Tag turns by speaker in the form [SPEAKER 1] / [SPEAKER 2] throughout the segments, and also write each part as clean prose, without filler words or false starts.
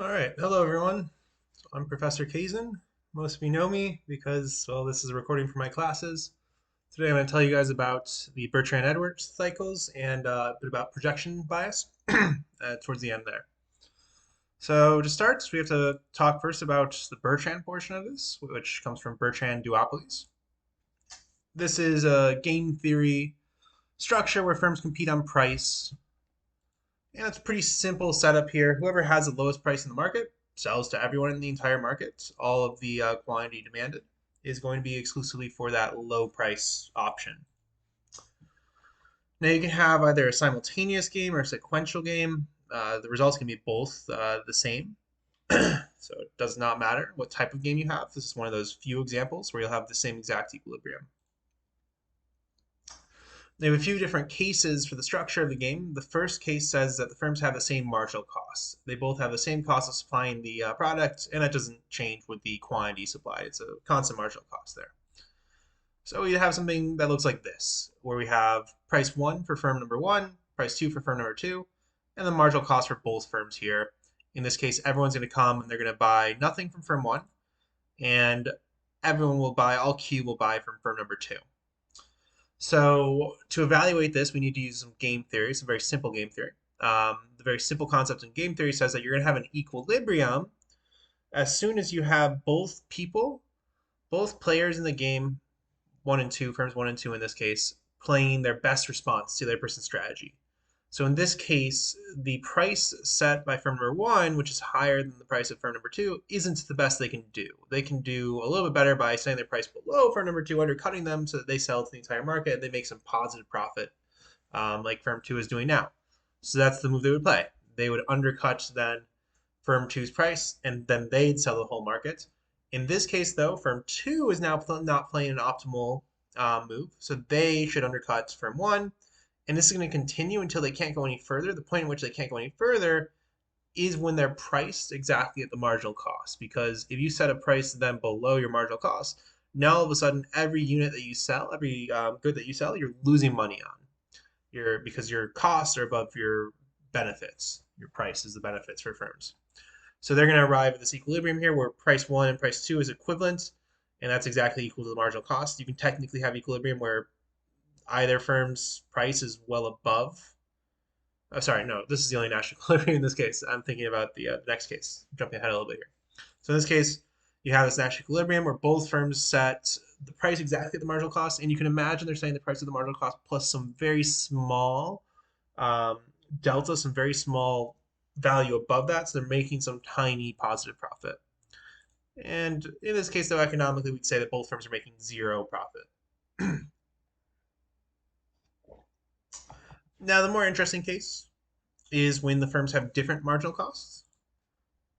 [SPEAKER 1] All right. Hello, everyone. I'm Professor Kazin. Most of you know me because, well, this is a recording for my classes. Today I'm going to tell you guys about the Bertrand-Edwards cycles and a bit about projection bias towards the end there. So to start, we have to talk first about the Bertrand portion of this, which comes from Bertrand duopolies. This is a game theory structure where firms compete on price. And it's a pretty simple setup here. Whoever has the lowest price in the market sells to everyone in the entire market. All of the quantity demanded is going to be exclusively for that low price option. Now you can have either a simultaneous game or a sequential game. The results can be both the same. So it does not matter what type of game you have. This is one of those few examples where you'll have the same exact equilibrium. They have a few different cases for the structure of the game. The first case says that the firms have the same marginal costs. They both have the same cost of supplying the product, and that doesn't change with the quantity supplied. It's a constant marginal cost there. So we have something that looks like this, where we have price one for firm number one, price two for firm number two, and the marginal cost for both firms here. In this case, everyone's going to come and they're going to buy nothing from firm one, and everyone will buy, all Q will buy from firm number two. So to evaluate this, we need to use some game theory, some very simple game theory. The very simple concept in game theory says that you're going to have an equilibrium as soon as you have both people, both players in the game, one and two, firms one and two in this case, playing their best response to their person's strategy. So in this case, the price set by firm number one, which is higher than the price of firm number two, isn't the best they can do. They can do a little bit better by setting their price below firm number two, undercutting them so that they sell to the entire market and they make some positive profit, like firm two is doing now. So that's the move they would play. They would undercut then firm two's price, and then they'd sell the whole market. In this case, though, firm two is now not playing an optimal move, so they should undercut firm one, and this is going to continue until they can't go any further. The point at which they can't go any further is when they're priced exactly at the marginal cost. Because if you set a price then below your marginal cost, now all of a sudden every unit that you sell, every good that you sell, you're losing money on. Because your costs are above your benefits. Your price is the benefits for firms. So they're going to arrive at this equilibrium here where price one and price two is equivalent, and that's exactly equal to the marginal cost. You can technically have equilibrium where either firm's price is well above. Oh, sorry, no, this is the only national equilibrium in this case. I'm thinking about the next case. I'm jumping ahead a little bit here. So in this case, you have this national equilibrium where both firms set the price exactly at the marginal cost, and you can imagine they're setting the price of the marginal cost plus some very small um, delta, some very small value above that, so they're making some tiny positive profit. And in this case, though, economically, we'd say that both firms are making zero profit. Now, the more interesting case is when the firms have different marginal costs.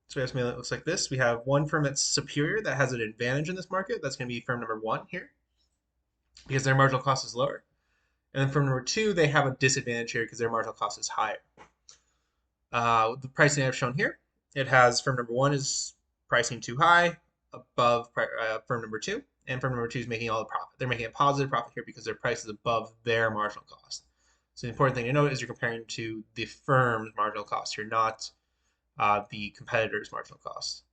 [SPEAKER 1] So we have something that looks like this. We have one firm that's superior that has an advantage in this market. That's going to be firm number one here because their marginal cost is lower. And then firm number two, they have a disadvantage here because their marginal cost is higher. The pricing I've shown here, it has firm number one is pricing too high above firm number two, and firm number two is making all the profit. They're making a positive profit here because their price is above their marginal cost. So the important thing to note is you're comparing to the firm's marginal cost. You're not the competitor's marginal cost.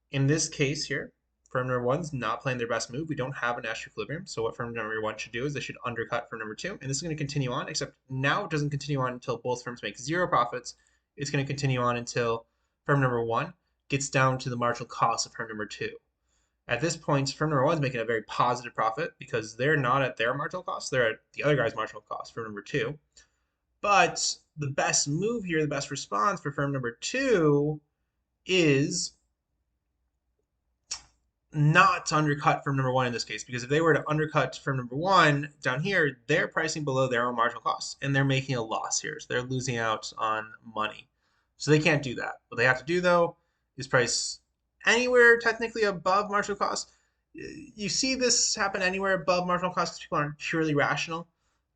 [SPEAKER 1] In this case here, firm number one's not playing their best move. We don't have a national equilibrium. So what firm number one should do is they should undercut firm number two. And this is going to continue on, except now it doesn't continue on until both firms make zero profits. It's going to continue on until firm number one gets down to the marginal cost of firm number two. At this point, firm number one is making a very positive profit because they're not at their marginal cost. They're at the other guy's marginal cost, firm number two. But the best move here, the best response for firm number two is not to undercut firm number one in this case, because if they were to undercut firm number one down here, they're pricing below their own marginal costs and they're making a loss here. So they're losing out on money. So they can't do that. What they have to do though is price anywhere technically above marginal cost. You see this happen anywhere above marginal cost because people aren't purely rational.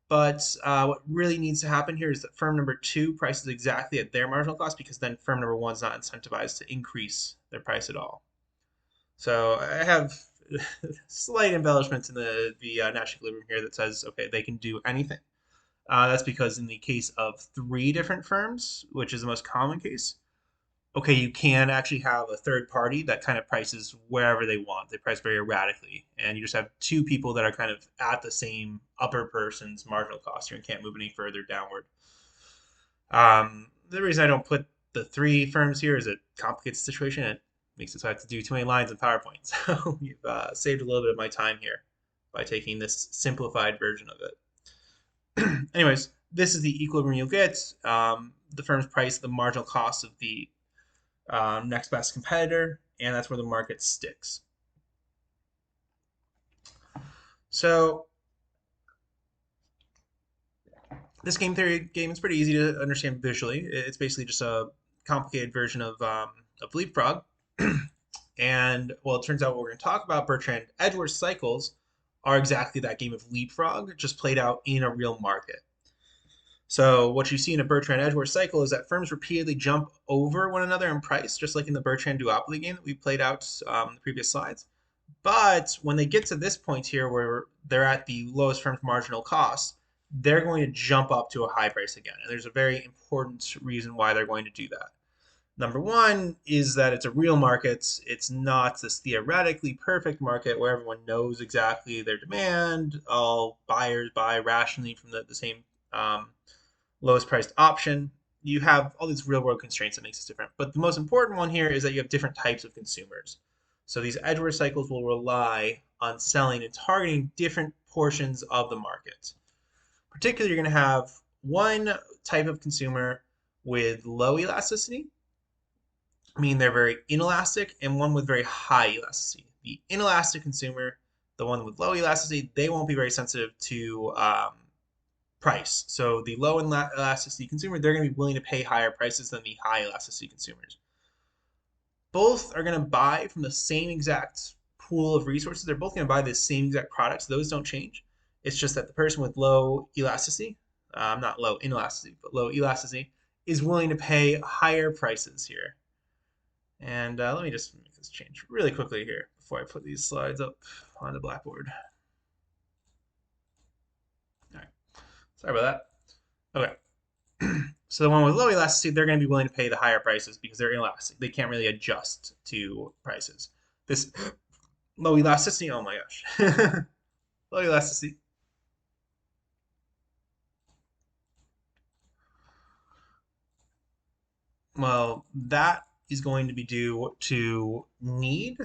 [SPEAKER 1] But what really needs to happen here is that firm number two prices exactly at their marginal cost because then firm number one is not incentivized to increase their price at all. So I have slight embellishments in the national equilibrium here that says, okay, they can do anything. That's because in the case of three different firms, which is the most common case, okay, you can actually have a third party that kind of prices wherever they want. They price very erratically, and you just have two people that are kind of at the same upper person's marginal cost here and can't move any further downward. The reason I don't put the three firms here is it complicates the situation. It makes it so I have to do too many lines in PowerPoint. So you've saved a little bit of my time here by taking this simplified version of it. Anyways, this is the equilibrium you'll get. The firm's price, the marginal cost of the next best competitor, and that's where the market sticks. So this game theory game is pretty easy to understand visually. It's basically just a complicated version of Leapfrog. And well, it turns out what we're going to talk about, Bertrand-Edgeworth cycles, are exactly that game of Leapfrog, just played out in a real market. So what you see in a Bertrand-Edgeworth cycle is that firms repeatedly jump over one another in price, just like in the Bertrand duopoly game that we played out in the previous slides. But when they get to this point here where they're at the lowest firm's marginal cost, they're going to jump up to a high price again. And there's a very important reason why they're going to do that. Number one is that it's a real market. It's not this theoretically perfect market where everyone knows exactly their demand. All buyers buy rationally from the same lowest priced option. You have all these real world constraints that makes this different. But the most important one here is that you have different types of consumers. So these Edgeworth cycles will rely on selling and targeting different portions of the market. Particularly, you're going to have one type of consumer with low elasticity, meaning they're very inelastic, and one with very high elasticity. The inelastic consumer, the one with low elasticity, they won't be very sensitive to price. So the low elasticity consumer, they're going to be willing to pay higher prices than the high elasticity consumers. Both are going to buy from the same exact pool of resources. They're both going to buy the same exact products. Those don't change. It's just that the person with low elasticity, not low inelasticity, but low elasticity, is willing to pay higher prices here. And let me just make this change really quickly here before I put these slides up on the blackboard. All right, sorry about that. Okay. So the one with low elasticity, they're going to be willing to pay the higher prices because they're inelastic. They can't really adjust to prices. This low elasticity, oh my gosh. Low elasticity. Well, that is going to be due to need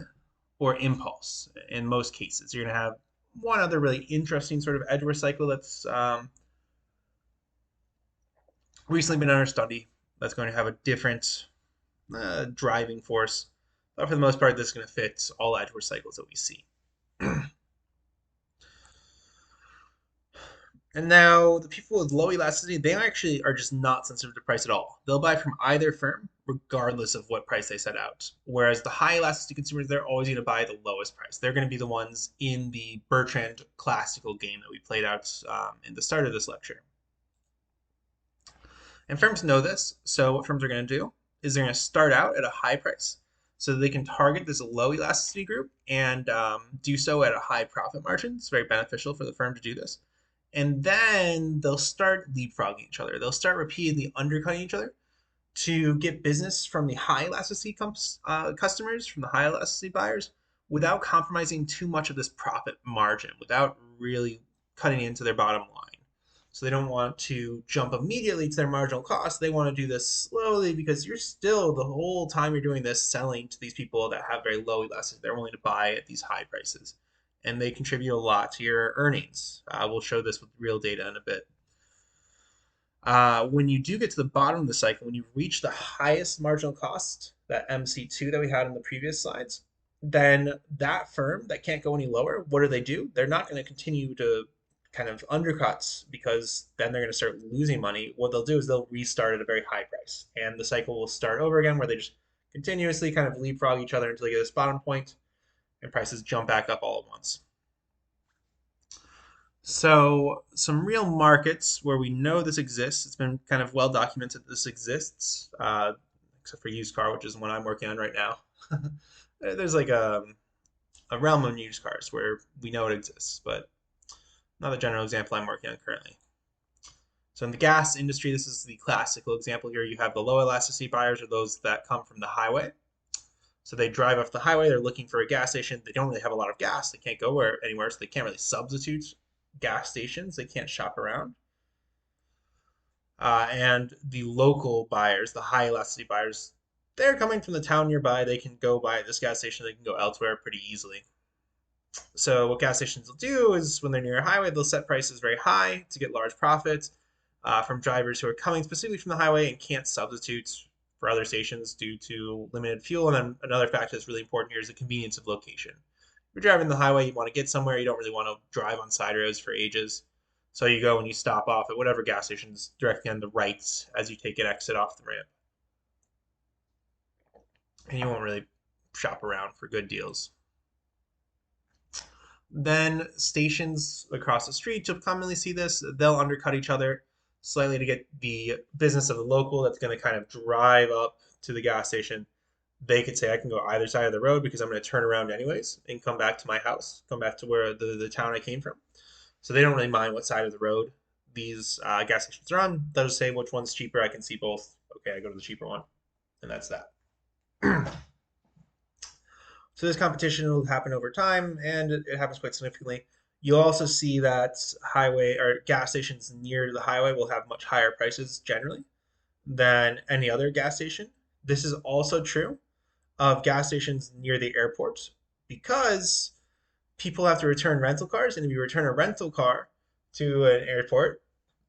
[SPEAKER 1] or impulse in most cases. You're going to have one other really interesting sort of Edgeworth cycle that's recently been under study that's going to have a different driving force. But for the most part, this is going to fit all Edgeworth cycles that we see. And now the people with low elasticity, they actually are just not sensitive to price at all. They'll buy from either firm regardless of what price they set out. Whereas the high elasticity consumers, they're always going to buy the lowest price. They're going to be the ones in the Bertrand classical game that we played out in the start of this lecture. And firms know this, so what firms are going to do is they're going to start out at a high price so they can target this low elasticity group and do so at a high profit margin. It's very beneficial for the firm to do this. And then they'll start leapfrogging each other. They'll start repeatedly undercutting each other to get business from the high elasticity customers, from the high elasticity buyers, without compromising too much of this profit margin, without really cutting into their bottom line. So they don't want to jump immediately to their marginal cost. They want to do this slowly because you're still, the whole time you're doing this, selling to these people that have very low elasticity. They're willing to buy at these high prices. And they contribute a lot to your earnings. We'll show this with real data in a bit. When you do get to the bottom of the cycle, when you reach the highest marginal cost, that MC2 that we had in the previous slides, then that firm that can't go any lower, what do? They're not going to continue to kind of undercuts because then they're going to start losing money. What they'll do is they'll restart at a very high price, and the cycle will start over again where they just continuously kind of leapfrog each other until they get this bottom point, and prices jump back up all at once. So, some real markets where we know this exists, it's been kind of well documented that this exists, except for used car, which is one I'm working on right now. There's like a realm of used cars where we know it exists, but not the general example I'm working on currently. So in the gas industry, this is the classical example here. You have the low elasticity buyers, or those that come from the highway. So they drive off the highway, they're looking for a gas station. They don't really have a lot of gas. They can't go anywhere, so they can't really substitute gas stations. They can't shop around. And the local buyers, the high elasticity buyers, they're coming from the town nearby. They can go buy at this gas station. They can go elsewhere pretty easily. So what gas stations will do is when they're near a highway, they'll set prices very high to get large profits from drivers who are coming specifically from the highway and can't substitute for other stations due to limited fuel. And then another factor that's really important here is the convenience of location. If you're driving the highway, you want to get somewhere, you don't really want to drive on side roads for ages. So you go and you stop off at whatever gas station's directly on the right as you take an exit off the ramp. And you won't really shop around for good deals. Then stations across the street, you'll commonly see this. They'll undercut each other slightly to get the business of the local that's going to kind of drive up to the gas station. They could say, I can go either side of the road because I'm going to turn around anyways and come back to my house, come back to where the town I came from. So they don't really mind what side of the road these gas stations are on. They'll just say which one's cheaper. I can see both. Okay, I go to the cheaper one. And that's that. So this competition will happen over time, and it happens quite significantly. You'll also see that highway or gas stations near the highway will have much higher prices generally than any other gas station. This is also true of gas stations near the airport because people have to return rental cars, and if you return a rental car to an airport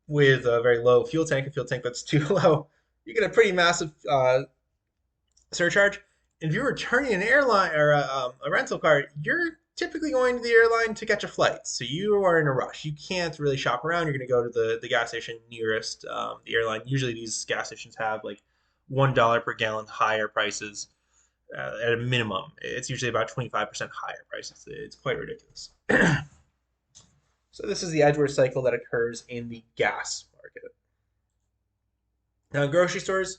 [SPEAKER 1] with a very low fuel tank, a fuel tank that's too low, you get a pretty massive surcharge. And if you're returning an airline or a rental car, you're typically going to the airline to catch a flight. So you are in a rush. You can't really shop around. You're going to go to the gas station nearest the airline. Usually these gas stations have like $1 per gallon higher prices at a minimum. It's usually about 25% higher prices. It's quite ridiculous. So this is the Edgeworth cycle that occurs in the gas market. Now in grocery stores,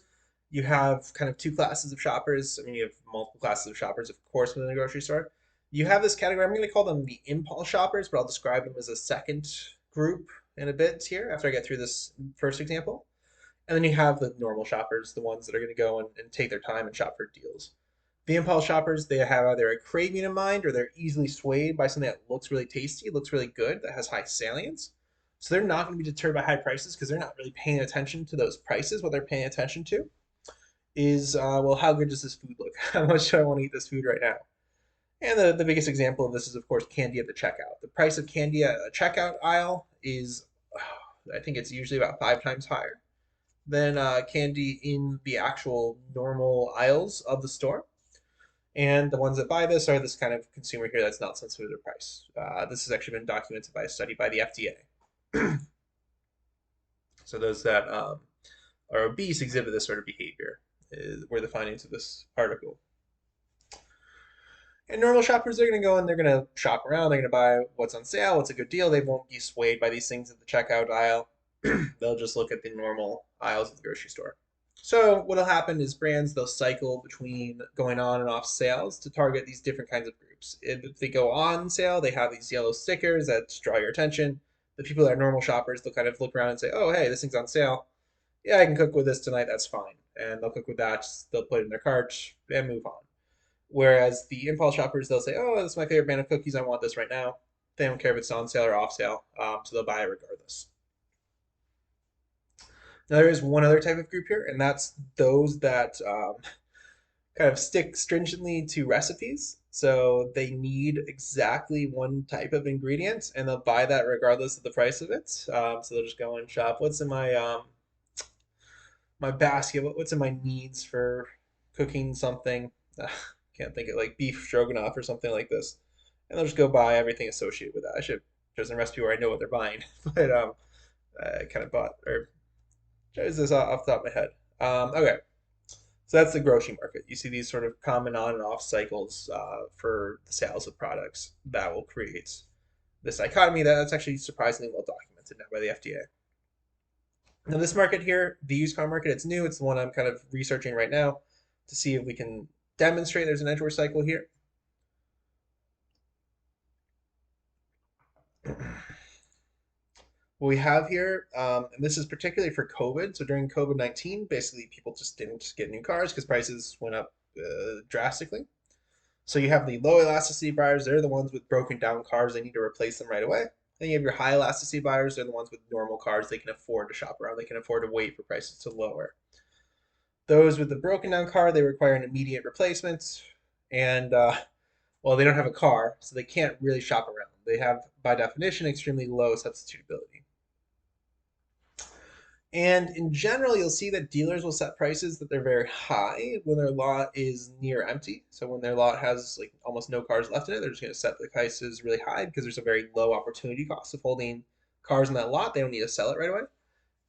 [SPEAKER 1] you have kind of two classes of shoppers. I mean, you have multiple classes of shoppers, of course, within a grocery store. You have this category. I'm going to call them the impulse shoppers, but I'll describe them as a second group in a bit here after I get through this first example. And then you have the normal shoppers, the ones that are going to go and take their time and shop for deals. The impulse shoppers, they have either a craving in mind or they're easily swayed by something that looks really tasty, looks really good, that has high salience. So they're not going to be deterred by high prices because they're not really paying attention to those prices. What they're paying attention to is, well, how good does this food look? How much do I want to eat this food right now? And the biggest example of this is, of course, candy at the checkout. The price of candy at a checkout aisle is, I think it's usually about 5 times higher than candy in the actual normal aisles of the store. And the ones that buy this are this kind of consumer here that's not sensitive to price. This has actually been documented by a study by the FDA. So those that are obese exhibit this sort of behavior, were the findings of this article. And normal shoppers, they're going to go and they're going to shop around. They're going to buy what's on sale, what's a good deal. They won't be swayed by these things at the checkout aisle. They'll just look at the normal aisles of the grocery store. So what'll happen is brands, they'll cycle between going on and off sales to target these different kinds of groups. If they go on sale, they have these yellow stickers that draw your attention. The people that are normal shoppers, they'll kind of look around and say, oh, hey, this thing's on sale. Yeah, I can cook with this tonight. That's fine. And they'll cook with that. They'll put it in their cart and move on. Whereas the impulse shoppers, they'll say, oh, this is my favorite brand of cookies. I want this right now. They don't care if it's on sale or off sale. So they'll buy it regardless. Now, there is one other type of group here, and that's those that kind of stick stringently to recipes. So they need exactly one type of ingredient, and they'll buy that regardless of the price of it. So they'll just go and shop. What's in my my basket? What's in my needs for cooking something? Can't think of like beef stroganoff or something like this. And they'll just go buy everything associated with that. I should there's a recipe where I know what they're buying, but I kind of bought or there's this off the top of my head. Okay, so that's the grocery market. You see these sort of common on and off cycles for the sales of products that will create this dichotomy that's actually surprisingly well documented now by the FDA. Now this market here, the used car market, it's new. It's the one I'm kind of researching right now to see if we can demonstrate there's an Edgeworth cycle here. What we have here, and this is particularly for COVID. So during COVID-19, basically people just didn't get new cars because prices went up drastically. So you have the low elasticity buyers, they're the ones with broken down cars, they need to replace them right away. Then you have your high elasticity buyers, they're the ones with normal cars, they can afford to shop around, they can afford to wait for prices to lower. Those with the broken down car, they require an immediate replacement, and well, they don't have a car, so they can't really shop around. They have, by definition, extremely low substitutability. And in general, you'll see that dealers will set prices that they're very high when their lot is near empty. So when their lot has like almost no cars left in it, they're just going to set the prices really high because there's a very low opportunity cost of holding cars in that lot. They don't need to sell it right away.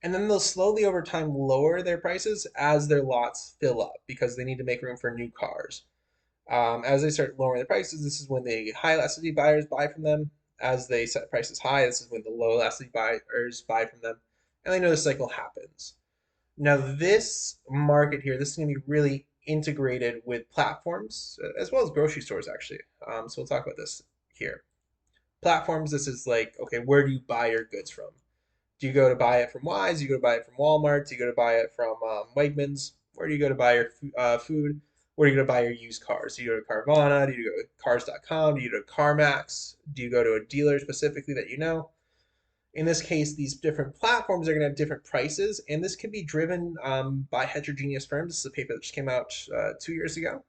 [SPEAKER 1] And then they'll slowly over time lower their prices as their lots fill up because they need to make room for new cars. As they start lowering the prices, this is when the high elasticity buyers buy from them. As they set prices high, this is when the low elasticity buyers buy from them. And they know the cycle happens. Now, this market here, this is going to be really integrated with platforms as well as grocery stores, actually. So we'll talk about this here. Platforms, this is like, okay, where do you buy your goods from? Do you go to buy it from Wise? Do you go to buy it from Walmart? Do you go to buy it from Wegmans? Where do you go to buy your food? Where do you go to buy your used cars? Do you go to Carvana? Do you go to cars.com? Do you go to CarMax? Do you go to a dealer specifically that you know? In this case, these different platforms are going to have different prices, and this can be driven by heterogeneous firms. This is a paper that just came out 2 years ago.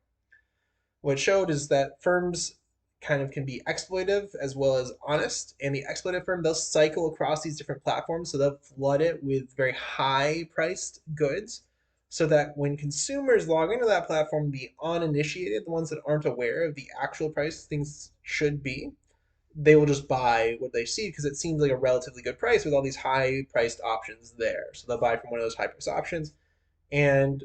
[SPEAKER 1] What it showed is that firms kind of can be exploitive as well as honest. And the exploitive firm, they'll cycle across these different platforms. So they'll flood it with very high priced goods so that when consumers log into that platform, the uninitiated, the ones that aren't aware of the actual price things should be, they will just buy what they see because it seems like a relatively good price with all these high priced options there. So they'll buy from one of those high priced options. And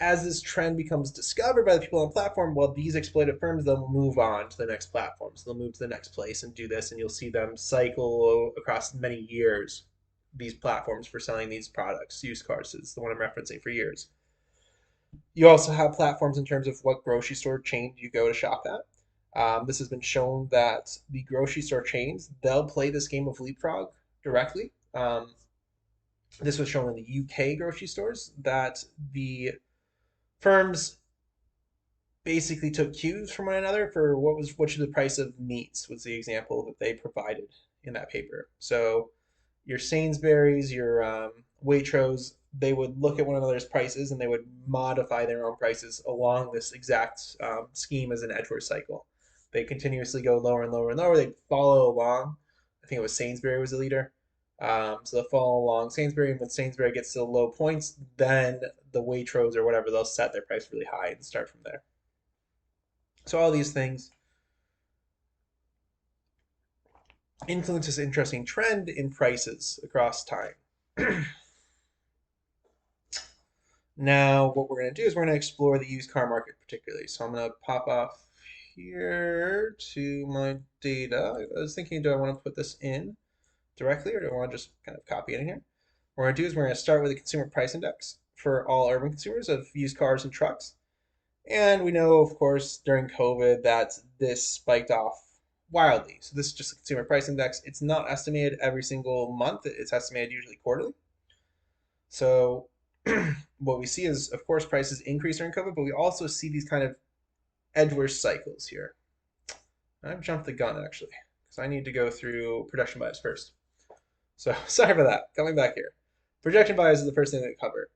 [SPEAKER 1] as this trend becomes discovered by the people on the platform, well, these exploitative firms, they'll move on to the next platform. So they'll move to the next place and do this, and you'll see them cycle across many years these platforms for selling these products. Used cars is the one I'm referencing for years. You also have platforms in terms of what grocery store chain you go to shop at. This has been shown that the grocery store chains, they'll play this game of leapfrog directly. This was shown in the UK grocery stores that the firms basically took cues from one another for what should the price of meats was the example that they provided in that paper. So your Sainsbury's, your Waitrose, they would look at one another's prices and they would modify their own prices along this exact scheme as an Edgeworth cycle. They continuously go lower and lower and lower. They follow along. I think it was Sainsbury was the leader. So they'll follow along Sainsbury, and when Sainsbury gets to the low points, then the Waitrose or whatever, they'll set their price really high and start from there. So all these things influence this interesting trend in prices across time. Now, what we're going to do is we're going to explore the used car market particularly. So I'm going to pop off here to my data. I was thinking, do I want to put this in directly or do I want to just kind of copy it in here? What we're going to do is we're going to start with the consumer price index for all urban consumers of used cars and trucks. And we know, of course, during COVID that this spiked off wildly. So this is just a consumer price index. It's not estimated every single month. It's estimated usually quarterly. So what we see is, of course, prices increase during COVID, but we also see these kind of Edgeworth cycles here. I've jumped the gun, actually, because I need to go through production bias first. So sorry for that. Coming back here. Projection bias is the first thing that we cover.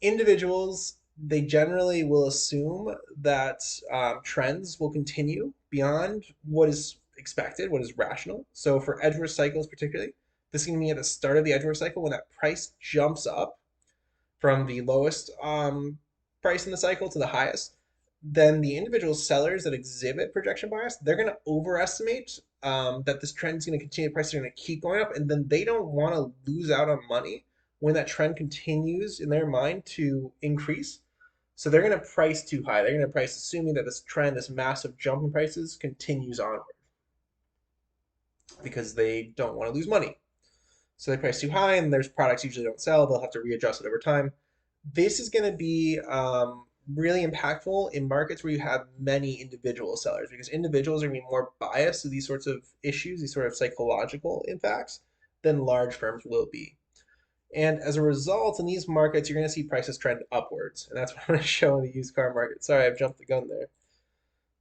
[SPEAKER 1] Individuals, they generally will assume that trends will continue beyond what is expected, what is rational. So for Edgeworth cycles particularly, this is going to be at the start of the Edgeworth cycle when that price jumps up from the lowest price in the cycle to the highest. Then the individual sellers that exhibit projection bias, they're going to overestimate that this trend is going to continue, prices are going to keep going up, and then they don't want to lose out on money when that trend continues in their mind to increase. So they're going to price too high. They're going to price assuming that this trend, this massive jump in prices continues onward because they don't want to lose money. So they price too high and there's products usually don't sell. They'll have to readjust it over time. This is going to be really impactful in markets where you have many individual sellers because individuals are going to be more biased to these sorts of issues, these sort of psychological impacts than large firms will be. And as a result, in these markets, you're going to see prices trend upwards. And that's what I'm going to show in the used car market. Sorry, I've jumped the gun there.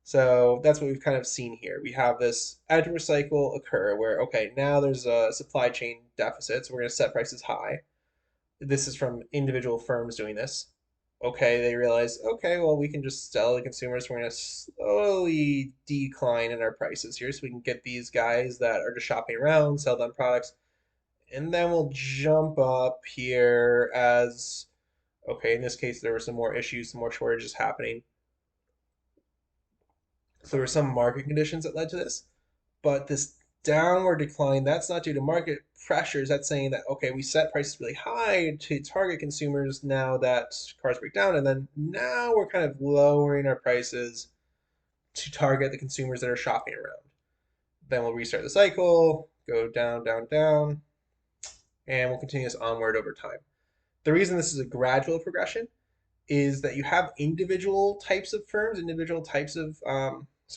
[SPEAKER 1] So that's what we've kind of seen here. We have this adverse cycle occur where, okay, now there's a supply chain deficit, so we're going to set prices high. This is from individual firms doing this. Okay, they realize, okay, well, we can just sell to consumers. We're going to slowly decline in our prices here so we can get these guys that are just shopping around, sell them products. And then we'll jump up here as, okay, in this case, there were some more issues, some more shortages happening. So there were some market conditions that led to this. But this downward decline, that's not due to market pressures. That's saying that, okay, we set prices really high to target consumers now that cars break down. And then now we're kind of lowering our prices to target the consumers that are shopping around. Then we'll restart the cycle, go down, down, down, and we'll continue this onward over time. The reason this is a gradual progression is that you have individual types of firms, individual types of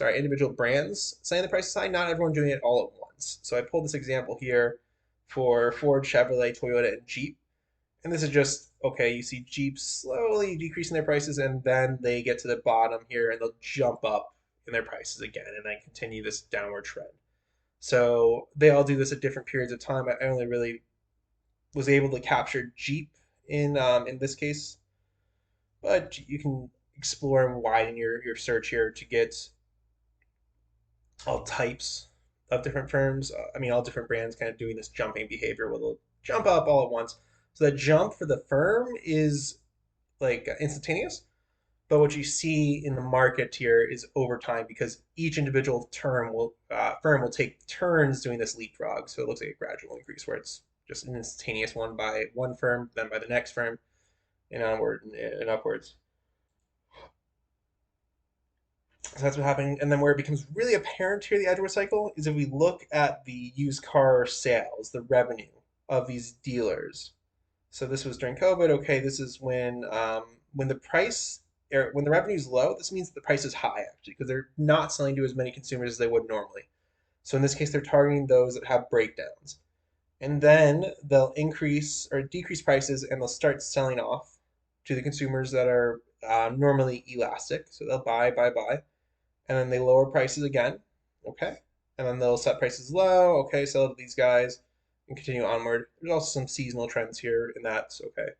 [SPEAKER 1] individual brands setting the price high. Not everyone doing it all at once. So I pulled this example here for Ford, Chevrolet, Toyota, and Jeep. And this is just okay. You see Jeep slowly decreasing their prices, and then they get to the bottom here, and they'll jump up in their prices again, and then continue this downward trend. So they all do this at different periods of time. I only really was able to capture Jeep in this case, but you can explore and widen your search here to get all types of different firms. I mean, all different brands kind of doing this jumping behavior where they'll jump up all at once. So the jump for the firm is like instantaneous, but what you see in the market here is over time because each individual firm will take turns doing this leapfrog. So it looks like a gradual increase where it's just an instantaneous one by one firm, then by the next firm, and onward and upwards. So that's what's happening. And then where it becomes really apparent here, the Edgeworth cycle, is if we look at the used car sales, the revenue of these dealers. So this was during COVID. Okay, this is when the price or when the revenue is low. This means that the price is high actually because they're not selling to as many consumers as they would normally. So in this case, they're targeting those that have breakdowns, and then they'll increase or decrease prices, and they'll start selling off to the consumers that are normally elastic. So they'll buy, buy, buy, and then they lower prices again. Okay, and then they'll set prices low. Okay, sell to these guys and continue onward. There's also some seasonal trends here in that. So, okay,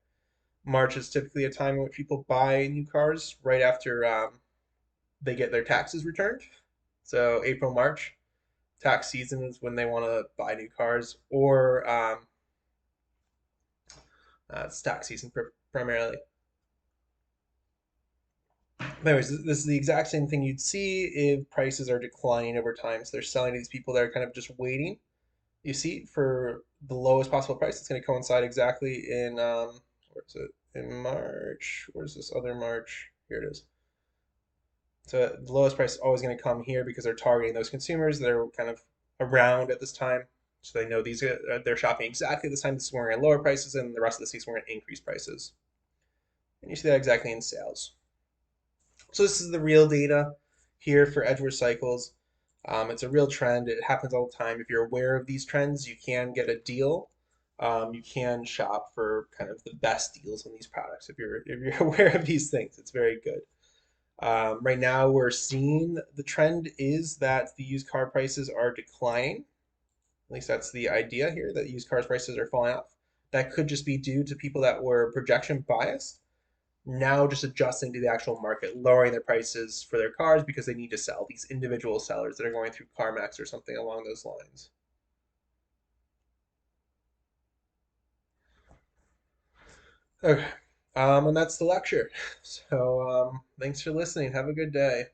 [SPEAKER 1] March is typically a time in which people buy new cars right after they get their taxes returned. So April, March, tax season is when they want to buy new cars, or it's tax season primarily. But anyways, this is the exact same thing you'd see if prices are declining over time. So they're selling to these people that are kind of just waiting. You see, for the lowest possible price, it's going to coincide exactly in where is it? In March. Where's this other March? Here it is. So the lowest price is always going to come here because they're targeting those consumers that are kind of around at this time. So they know they're shopping exactly this time. This is where we're going to lower prices, and the rest of the season we're going to increase prices. And you see that exactly in sales. So this is the real data here for Edgeworth cycles. It's a real trend. It happens all the time. If you're aware of these trends, you can get a deal. You can shop for kind of the best deals on these products. If you're aware of these things, it's very good. Right now, we're seeing the trend is that the used car prices are declining. At least that's the idea here, that used cars prices are falling off. That could just be due to people that were projection biased now just adjusting to the actual market, lowering their prices for their cars because they need to sell, these individual sellers that are going through CarMax or something along those lines. Okay. And that's the lecture. So thanks for listening. Have a good day.